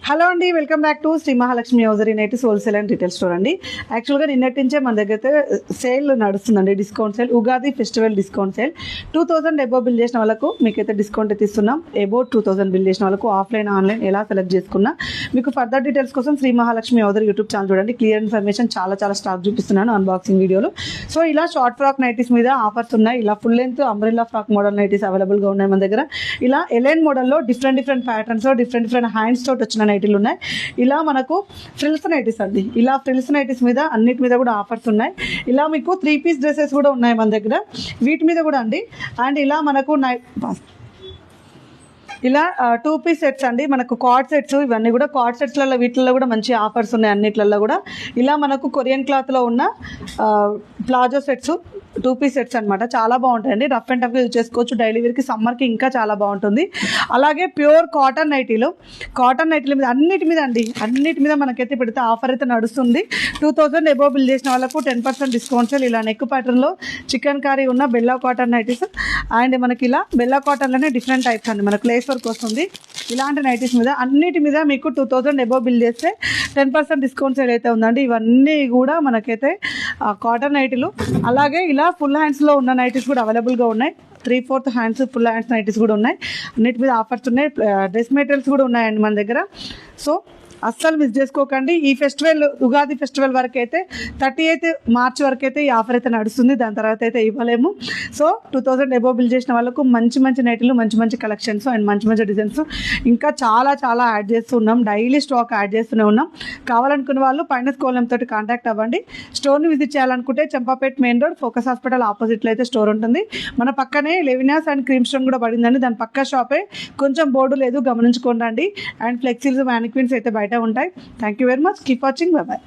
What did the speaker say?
Hello అండి, welcome back to Shri Mahalakshmi hosiery nighties wholesale and retail store అండి. యాక్చువల్గా నిన్నటి నుంచే మన దగ్గర అయితే సేల్ నడుస్తుందండి, discount sale, Ugadi festival discount sale. 2000 above bill చేసిన వాళ్ళకు మీకైతే డిస్కౌంట్ అయితే ఇస్తున్నాం. ఎబో 2000 బిల్ చేసిన వాళ్ళకు ఆఫ్లైన్ ఆన్లైన్ ఎలా సెలెక్ట్ చేసుకున్నా మీకు ఫర్దర్ డీటెయిల్స్ కోసం Shri Mahalakshmi hosiery YouTube channel చూడండి. క్లియర్ ఇన్ఫర్మేషన్ చాలా స్టాక్ చూపిస్తున్నాను అన్బాక్సింగ్ వీడియోలో. సో ఇలా షార్ట్ ఫ్రాక్ నైటీస్ మీద ఆఫర్స్ ఉన్నాయి. ఇలా full length umbrella frock model nighties అవైలబుల్గా ఉన్నాయి మన దగ్గర. ఇలా ఎలైన్ మోడల్లో డిఫరెంట్ ప్యాటర్న్స్ డిఫరెంట్ హ్యాండ్స్ తోటి వచ్చిన నైటీలు ఉన్నాయి. ఇలా మనకు ఫ్రిల్స్ నైటీస్ అండి, ఇలా ఫ్రిల్స్ నైటీస్ మీద అన్నిటి మీద కూడా ఆఫర్స్ ఉన్నాయి. ఇలా మీకు 3 పీస్ డ్రెస్సెస్ కూడా ఉన్నాయి మన దగ్గర, వీటి మీద కూడా అండి. అండ్ ఇలా మనకు ఇలా 2 పీస్ సెట్స్ అండి, మనకు కార్డ్ సెట్స్, ఇవన్నీ కూడా కార్డ్ సెట్స్లలో వీటిల్లో కూడా మంచి ఆఫర్స్ ఉన్నాయి అన్నిట్లలో కూడా. ఇలా మనకు కొరియన్ క్లాత్లో ఉన్న ప్లాజో సెట్స్ 2 పీస్ సెట్స్ అనమాట, చాలా బాగుంటాయండి. రఫ్ అండ్ టఫ్గా యూజ్ చేసుకోవచ్చు, డైలీ వేర్కి, సమ్మర్కి ఇంకా చాలా బాగుంటుంది. అలాగే ప్యూర్ కాటన్ నైటీల మీద అన్నిటి మీద మనకైతే పెడితే ఆఫర్ అయితే నడుస్తుంది. 2000 ఎబో బిల్ చేసిన వాళ్ళకు 10% డిస్కౌంట్స్. ఇలా నెక్ ప్యాటర్న్లో చికెన్ కర్రీ ఉన్న బెల్లా కాటన్ నైటీస్, అండ్ మనకి ఇలా బెల్లా కాటన్లోనే డిఫరెంట్ టైప్స్ అండి, మనకు లేస్ వర్క్ వస్తుంది. ఇలాంటి నైటీస్ మీద అన్నిటి మీద మీకు 2000 ఎబో బిల్ చేస్తే 10% డిస్కౌంట్స్ ఏదైతే ఉందండి. ఇవన్నీ కూడా మనకైతే కాటన్ నైటీలు. అలాగే ఇలా ఫుల్ హ్యాండ్స్లో ఉన్న నైటీస్ కూడా అవైలబుల్గా ఉన్నాయి. 3/4 హ్యాండ్స్ ఫుల్ హ్యాండ్స్ నైటీస్ కూడా ఉన్నాయి. అన్నిటి మీద ఆఫర్స్ ఉన్నాయి. డ్రెస్ మెటీరియల్స్ కూడా ఉన్నాయండి మన దగ్గర. సో అస్సలు మిస్ చేసుకోకండి. ఈ ఫెస్టివల్, ఉగాది ఫెస్టివల్ వరకు అయితే 38 మార్చ్ వరకు అయితే ఈ ఆఫర్ అయితే నడుస్తుంది. దాని తర్వాత అయితే ఇవ్వలేము. సో 2000 ఎబో బిల్ చేసిన వాళ్ళకు మంచి నైటీలు, మంచి కలెక్షన్స్ అండ్ మంచి డిజైన్స్ ఇంకా చాలా యాడ్ చేస్తున్నాం. డైలీ స్టాక్ యాడ్ చేస్తూనే ఉన్నాం. కావాలనుకున్న వాళ్ళు పైన స్క్రోల్ నెంబర్ తోటి కాంటాక్ట్ అవ్వండి. స్టోర్ని విజిట్ చేయాలనుకుంటే Champapet main road focus hospital ఆపోజిట్లో అయితే స్టోర్ ఉంటుంది. మన పక్కనే లెవినాస్ అండ్ క్రీమ్ స్టోన్ కూడా పడిందండి, దాని పక్క షాపే. కొంచెం బోర్డు లేదు, గమనించుకోండి. అండ్ ఫ్లెక్సీస్, మ్యానిక్విన్స్ అయితే బయట ఉంటాయి. Thank you very much. Keep watching. By by.